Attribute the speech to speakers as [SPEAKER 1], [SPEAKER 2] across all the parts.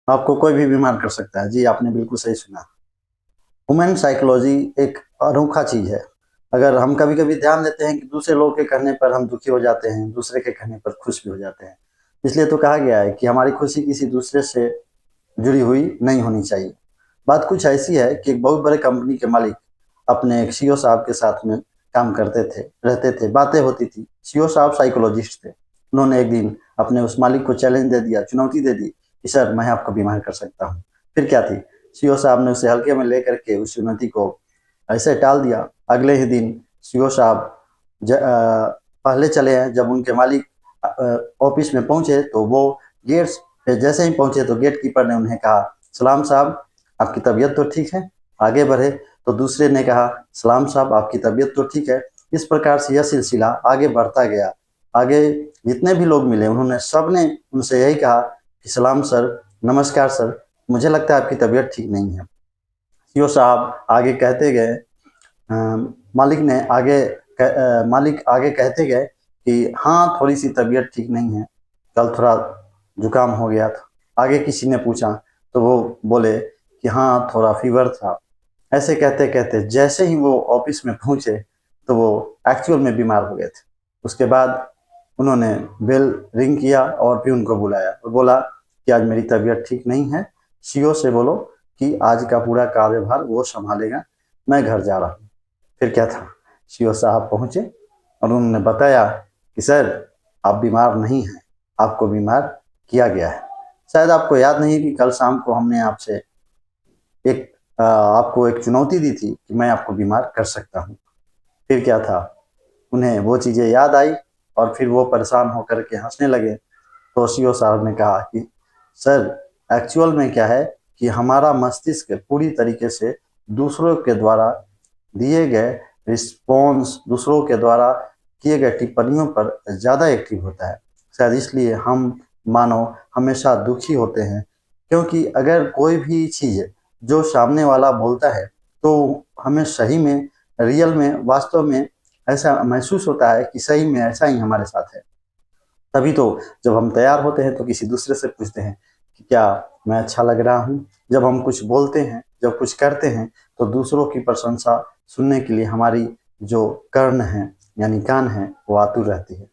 [SPEAKER 1] आपको कोई भी बीमार कर सकता है। जी, आपने बिल्कुल सही सुना। ह्यूमन साइकोलॉजी एक अनोखा चीज़ है। अगर हम कभी-कभी ध्यान देते हैं कि दूसरे लोग के कहने पर हम दुखी हो जाते हैं, दूसरे के कहने पर खुश भी हो जाते हैं। इसलिए तो कहा गया है कि हमारी खुशी किसी दूसरे से जुड़ी हुई नहीं होनी चाहिए। बात कुछ ऐसी है कि एक बहुत बड़े कंपनी के मालिक अपने एक सीईओ साहब के साथ में काम करते थे, रहते थे, बातें होती थी। सीईओ साहब साइकोलॉजिस्ट थे। उन्होंने एक दिन अपने उस मालिक को चैलेंज दे दिया, चुनौती दे दी कि सर मैं आपको बीमार कर सकता हूँ। फिर क्या थी, सीईओ साहब ने उसे हल्के में लेकर के उस चुनौती को ऐसे टाल दिया। अगले ही दिन सीईओ साहब पहले चले हैं। जब उनके मालिक ऑफिस में पहुंचे तो वो गेट्स पे जैसे ही पहुंचे तो गेट कीपर ने उन्हें कहा, सलाम साहब आपकी तबीयत तो ठीक है? आगे बढ़े तो दूसरे ने कहा, सलाम साहब आपकी तबीयत तो ठीक है? इस प्रकार से यह सिलसिला आगे बढ़ता गया। आगे जितने भी लोग मिले उन्होंने सब ने उनसे यही कहा कि सलाम सर, नमस्कार सर, मुझे लगता है आपकी तबीयत ठीक नहीं है। सीईओ साहब आगे कहते गए, मालिक आगे कहते गए कि हाँ थोड़ी सी तबीयत ठीक नहीं है, कल थोड़ा जुकाम हो गया था। आगे किसी ने पूछा तो वो बोले कि हाँ थोड़ा फीवर था। ऐसे कहते कहते जैसे ही वो ऑफिस में पहुंचे तो वो एक्चुअल में बीमार हो गए थे। उसके बाद उन्होंने बेल रिंग किया और फिर उनको बुलाया और बोला कि आज मेरी तबीयत ठीक नहीं है, सीईओ से बोलो कि आज का पूरा कार्यभार वो संभालेगा, मैं घर जा रहा हूँ। फिर क्या था, सीईओ साहब पहुंचे और उन्होंने बताया कि सर आप बीमार नहीं हैं, आपको बीमार किया गया है। शायद आपको याद नहीं कि कल शाम को हमने आपको एक चुनौती दी थी कि मैं आपको बीमार कर सकता हूँ। फिर क्या था, उन्हें वो चीज़ें याद आई और फिर वो परेशान होकर के हंसने लगे। तो सीईओ साहब ने कहा कि सर एक्चुअल में क्या है कि हमारा मस्तिष्क पूरी तरीके से दूसरों के द्वारा दिए गए रिस्पॉन्स, दूसरों के द्वारा किए गए टिप्पणियों पर ज़्यादा एक्टिव होता है। शायद इसलिए हम मानव हमेशा दुखी होते हैं, क्योंकि अगर कोई भी चीज़ जो सामने वाला बोलता है तो हमें सही में, रियल में, वास्तव में ऐसा महसूस होता है कि सही में ऐसा ही हमारे साथ है। तभी तो जब हम तैयार होते हैं तो किसी दूसरे से पूछते हैं कि क्या मैं अच्छा लग रहा हूँ। जब हम कुछ बोलते हैं, जब कुछ करते हैं तो दूसरों की प्रशंसा सुनने के लिए हमारी जो कर्ण हैं यानी कान हैं वो आतुर रहती है।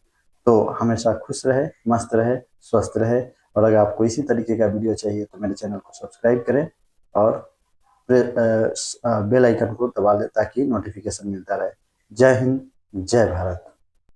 [SPEAKER 1] तो हमेशा खुश रहे, मस्त रहे, स्वस्थ रहे। और अगर आपको इसी तरीके का वीडियो चाहिए तो मेरे चैनल को सब्सक्राइब करें और बेल आइकन को दबा दें ताकि नोटिफिकेशन मिलता रहे। जय हिंद, जय भारत।